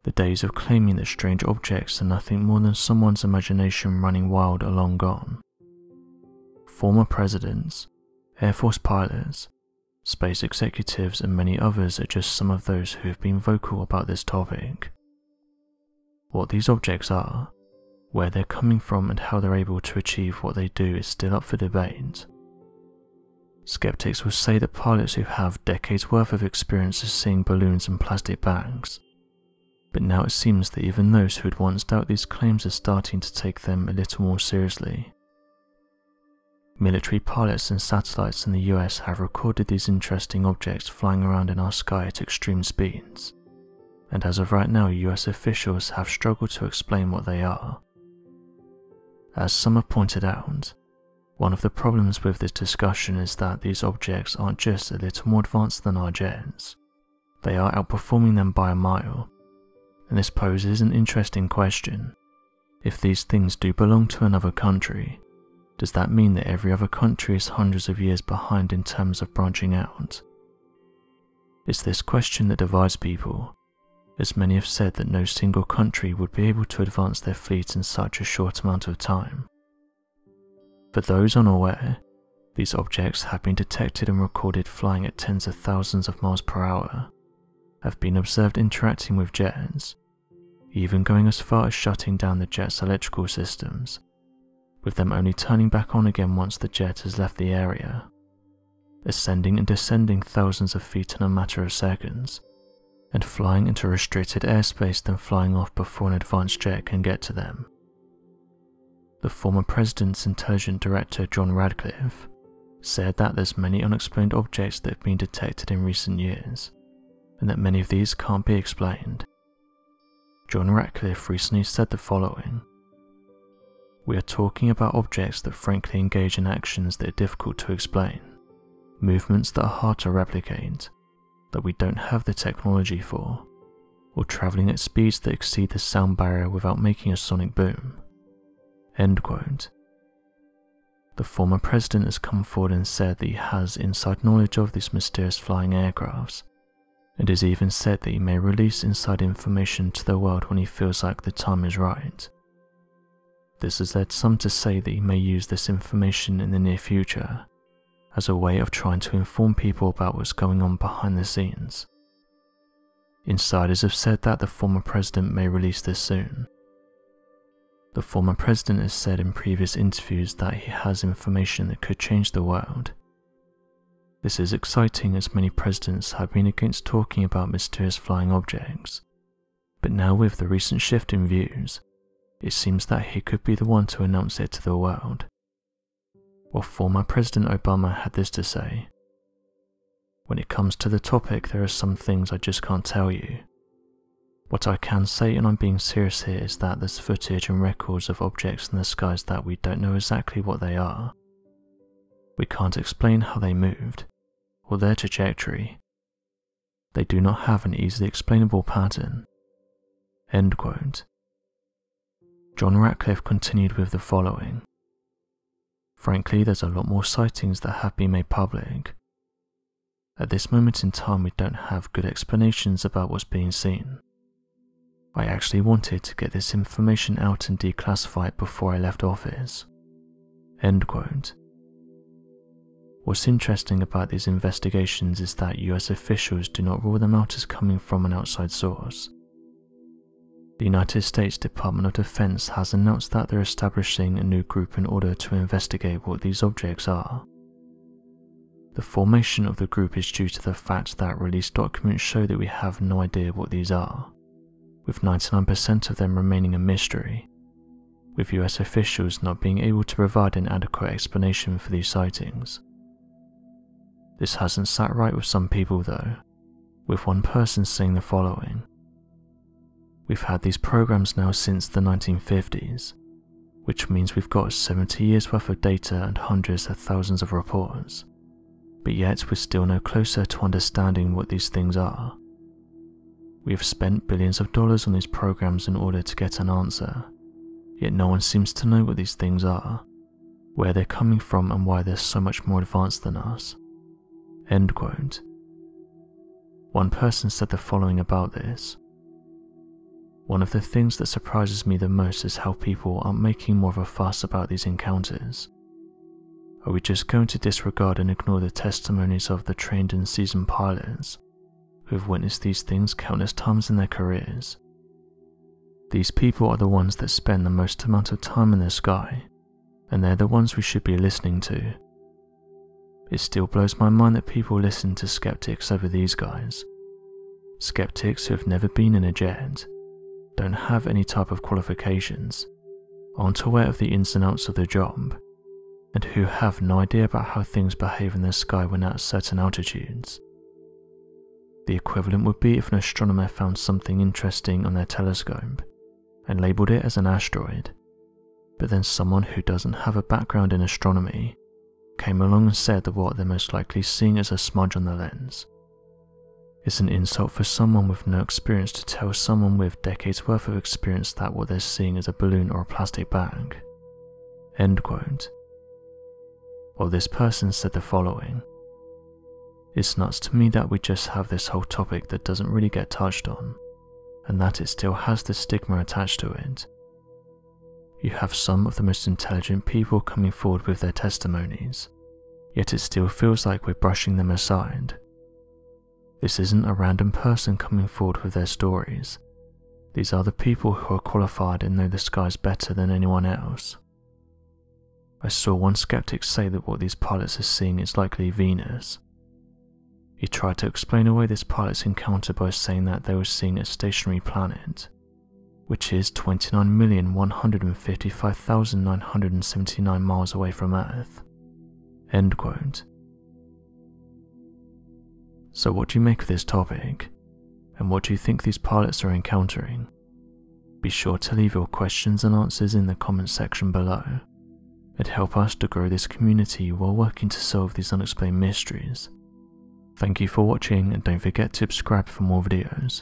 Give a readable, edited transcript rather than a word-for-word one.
The days of claiming that strange objects are nothing more than someone's imagination running wild are long gone. Former presidents, Air Force pilots, space executives and many others are just some of those who have been vocal about this topic. What these objects are, where they're coming from and how they're able to achieve what they do is still up for debate. Skeptics will say that pilots who have decades worth of experience of seeing balloons and plastic bags, but now it seems that even those who had once doubted these claims are starting to take them a little more seriously. Military pilots and satellites in the US have recorded these interesting objects flying around in our sky at extreme speeds, and as of right now US officials have struggled to explain what they are. As some have pointed out, one of the problems with this discussion is that these objects aren't just a little more advanced than our jets, they are outperforming them by a mile, and this poses an interesting question. If these things do belong to another country, does that mean that every other country is hundreds of years behind in terms of branching out? It's this question that divides people, as many have said that no single country would be able to advance their fleet in such a short amount of time. For those unaware, these objects have been detected and recorded flying at tens of thousands of miles per hour, have been observed interacting with jets, even going as far as shutting down the jet's electrical systems, with them only turning back on again once the jet has left the area, ascending and descending thousands of feet in a matter of seconds, and flying into restricted airspace then flying off before an advanced jet can get to them. The former president's intelligence director John Radcliffe said that there's many unexplained objects that have been detected in recent years, and that many of these can't be explained. John Radcliffe recently said the following: "We are talking about objects that frankly engage in actions that are difficult to explain, movements that are hard to replicate, that we don't have the technology for, or travelling at speeds that exceed the sound barrier without making a sonic boom." End quote. The former president has come forward and said that he has inside knowledge of these mysterious flying aircrafts, and has even said that he may release inside information to the world when he feels like the time is right. This has led some to say that he may use this information in the near future as a way of trying to inform people about what's going on behind the scenes. Insiders have said that the former president may release this soon. The former president has said in previous interviews that he has information that could change the world. This is exciting as many presidents have been against talking about mysterious flying objects, but now with the recent shift in views, it seems that he could be the one to announce it to the world. Well, former President Obama had this to say: "When it comes to the topic, there are some things I just can't tell you. What I can say, and I'm being serious here, is that there's footage and records of objects in the skies that we don't know exactly what they are. We can't explain how they moved, or their trajectory. They do not have an easily explainable pattern." End quote. John Radcliffe continued with the following: "Frankly, there's a lot more sightings that have been made public. At this moment in time, we don't have good explanations about what's being seen. I actually wanted to get this information out and declassify it before I left office." End quote. What's interesting about these investigations is that US officials do not rule them out as coming from an outside source. The United States Department of Defense has announced that they're establishing a new group in order to investigate what these objects are. The formation of the group is due to the fact that released documents show that we have no idea what these are, with 99% of them remaining a mystery, with US officials not being able to provide an adequate explanation for these sightings. This hasn't sat right with some people though, with one person saying the following: "We've had these programs now since the 1950s, which means we've got 70 years worth of data and hundreds of thousands of reports, but yet we're still no closer to understanding what these things are. We have spent billions of dollars on these programs in order to get an answer, yet no one seems to know what these things are, where they're coming from and why they're so much more advanced than us." End quote. One person said the following about this: One of the things that surprises me the most is how people aren't making more of a fuss about these encounters. Are we just going to disregard and ignore the testimonies of the trained and seasoned pilots who have witnessed these things countless times in their careers? These people are the ones that spend the most amount of time in the sky, and they're the ones we should be listening to. It still blows my mind that people listen to skeptics over these guys. Skeptics who have never been in a jet, don't have any type of qualifications, aren't aware of the ins and outs of the job, and who have no idea about how things behave in the sky when at certain altitudes. The equivalent would be if an astronomer found something interesting on their telescope and labelled it as an asteroid, but then someone who doesn't have a background in astronomy came along and said that what they're most likely seeing is a smudge on the lens. It's an insult for someone with no experience to tell someone with decades worth of experience that what they're seeing is a balloon or a plastic bag." End quote. Well, this person said the following: "It's nuts to me that we just have this whole topic that doesn't really get touched on, and that it still has the stigma attached to it. You have some of the most intelligent people coming forward with their testimonies, yet it still feels like we're brushing them aside. This isn't a random person coming forward with their stories. These are the people who are qualified and know the skies better than anyone else." I saw one skeptic say that what these pilots are seeing is likely Venus. He tried to explain away this pilot's encounter by saying that they were seeing a stationary planet, which is 29,155,979 miles away from Earth. End quote. So what do you make of this topic, and what do you think these pilots are encountering? Be sure to leave your questions and answers in the comments section below. It'd help us to grow this community while working to solve these unexplained mysteries. Thank you for watching, and don't forget to subscribe for more videos.